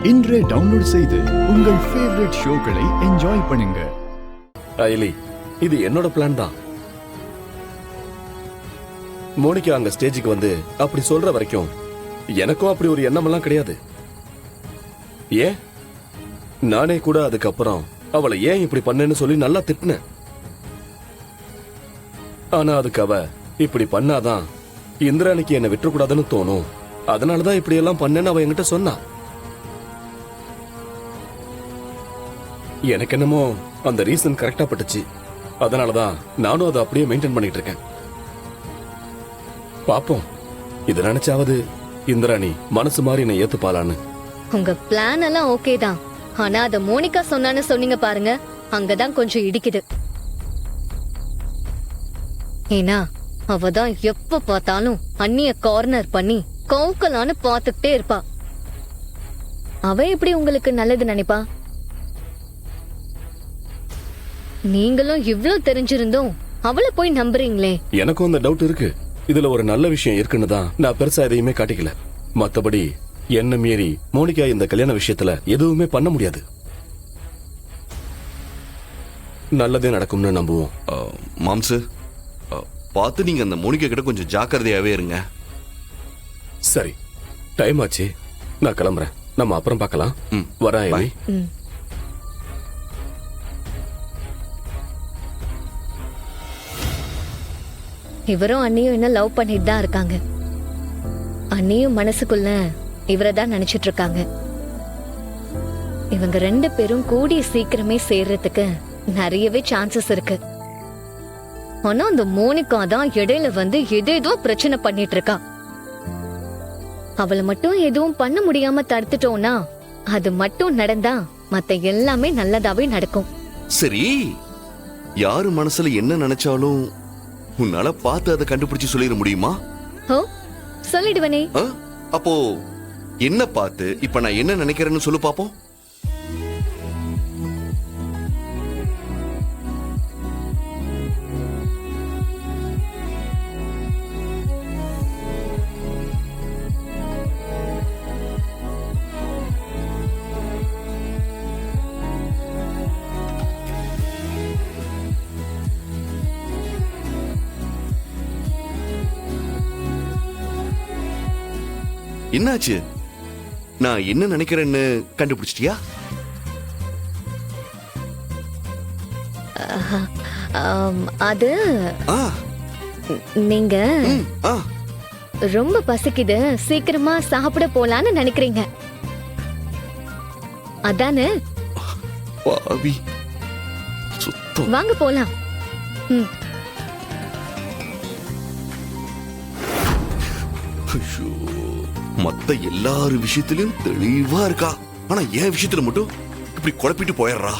இன்றே டவுன்லோட் செய்து உங்கள் ஃபேவரட் ஷோக்களை என்ஜாய் பண்ணுங்க. அயலி, இது என்னோட பிளான் தான். மோனிகா அங்க ஸ்டேஜுக்கு வந்து அப்படி சொல்ற வரைக்கும் எனக்கும் அப்படி ஒரு எண்ணமெல்லாம் கிடையாது. ஏன், நானே கூட அதுக்கப்புறம் அவளை ஏன் இப்படி பண்ணேன்னு சொல்லி நல்லா திட்டினேன். ஆனா அதுக்கு அவ இப்படி பண்ணாதான் இந்திராணிக்கு என்ன விட்டுறக்கூடாதுன்னு தோணும், அதனாலதான் இப்படி எல்லாம் பண்ணேன்னு அவ என்கிட்ட சொன்னா. எனக்கு என்னமோ அந்த ரீசன் கரெக்டா பட்டுச்சு. அதனாலதான் நானும் அதை அப்படியே மெயின்டைன் பண்ணிட்டு இருக்கேன். பாப்போம், இது நினைச்சாவது இந்திராணி மனசு மாறி என்னை ஏத்துப்பாளான்னு. உங்க பிளான் எல்லாம் ஓகே தான், ஆனா அத மோனிகா சொன்னான்னு சொன்னீங்க பாருங்க, அங்கதான் கொஞ்சம் இடிக்குது. ஏன்னா அவதான் எப்ப பார்த்தாலும் அண்ணிய கார்னர் பண்ணி கவுக்கலான்னு பாத்துக்கிட்டே இருப்பா. அவ எப்படி உங்களுக்கு நல்லது நினைப்பா? நீங்களும் இவ்ளோ தெரிஞ்சிருந்தோம் அவளை போய் நம்புறீங்களே. எனக்கும் அந்த டவுட் இருக்கு. இதுல ஒரு நல்ல விஷயம் இருக்குன்னு தான் நான் பெருசா எதையுமே காட்டிக்கல. மத்தபடி என்ன மீறி மோனிகா இந்த கல்யாண விஷயத்துல எதுவுமே பண்ண முடியாது. நல்லதே நடக்கும்னு நம்புவோம். மாம்சு, பார்த்து நீங்க அந்த மோனிகா கிட்ட கொஞ்சம் ஜாக்கிரதையாவே இருங்க. சரி, டைம் ஆச்சு, நான் கிளம்புறேன். நம்ம அப்புறம் பார்க்கலாம். வரேன். இவரும் அண்ணியும் என்ன லவ் பண்ணிட்டு தான் இருக்காங்க. அண்ணியும் மனசுக்குள்ள இவரை தான் நினைச்சிட்டு இருக்காங்க. இவங்க ரெண்டு பேரும் கூடிய சீக்கிரமே சேர்றதுக்கு நிறையவே சான்சஸ் இருக்கு. ஆனா அந்த மோனிகா தான் இடையில வந்து ஏதேதோ பிரச்சனை பண்ணிட்டு இருக்கா. அவளை மட்டும் எதுவும் பண்ண முடியாம தடுத்துட்டோம்னா, அது மட்டும் நடந்தா மத்த எல்லாமே நல்லதாவே நடக்கும். சரி, யாரு மனசுல என்ன நினைச்சாலும் உன்னால பார்த்து அதை கண்டுபிடிச்சு சொல்லிட முடியுமா? ஓ, சொல்லிடுவனே. அப்போ என்ன பார்த்து இப்ப நான் என்ன நினைக்கிறேன்னு சொல்லு பாப்போம். என்னாச்சு? நான் என்ன நினைக்கிறேன்னு கண்டுபிடிச்சிட்டியா? அது நீங்க ரொம்ப பசிக்குது, சீக்கிரமா சாப்பிட போலான்னு நினைக்கிறீங்க, அதானே? வாங்க போலாம். மத்த எல்லாரு விஷயத்திலும் தெளிவா இருக்கா, ஆனா என் விஷயத்துல மட்டும் இப்படி குழப்பிட்டு போயிடுறா.